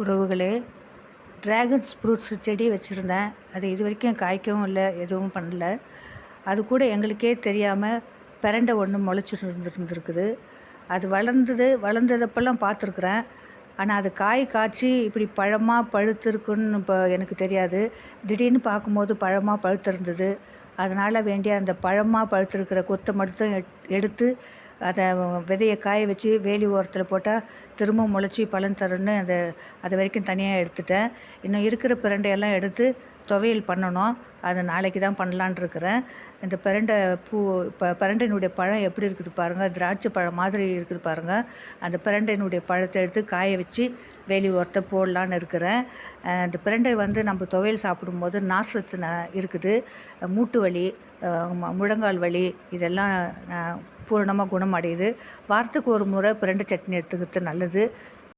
உறவுகளே, dragons fruits செடி வச்சுருந்தேன். அது இது வரைக்கும் காய்க்கவும் இல்லை, எதுவும் பண்ணல. அது கூட எங்களுக்கே தெரியாமல் பிரண்டை ஒன்று முளைச்சிட்டு இருந்துருக்குது. அது வளர்ந்ததப்பெல்லாம் பார்த்துருக்குறேன். ஆனால் அது காய் காய்ச்சி இப்படி பழமாக பழுத்திருக்குன்னு இப்போ எனக்கு தெரியாது. திடீர்னு பார்க்கும்போது பழமாக பழுத்திருந்தது. அதனால் வேண்டிய அந்த பழமாக பழுத்திருக்கிற கொத்தை மட்டும் எடுத்து அதை விதையை காய வச்சு வேலி ஓரத்தில் போட்டால் திரும்ப முளைச்சி பலன் தரும்னு அது வரைக்கும் தனியாக எடுத்துட்டேன். இன்னும் இருக்கிற பிரண்டையெல்லாம் எடுத்து துவையல் பண்ணணும். அது நாளைக்கு தான் பண்ணலான் இருக்கிறேன். இந்த பிரண்டை பூ இப்போ பிரண்டையினுடைய பழம் எப்படி இருக்குது பாருங்கள், திராட்சை பழம் மாதிரி இருக்குது பாருங்கள். அந்த பிரண்டையினுடைய பழத்தை எடுத்து காய வச்சு வேலி ஓரத்தை போடலான்னு இருக்கிறேன். இந்த பிரண்டை நம்ம துவையல் சாப்பிடும்போது நார்சத்து இருக்குது. மூட்டு வலி, முழங்கால் வலி இதெல்லாம் பூரணமாக குணமடையுது. வாரத்துக்கு ஒரு முறை பிரண்டை சட்னி எடுத்துக்கிறது நல்லது.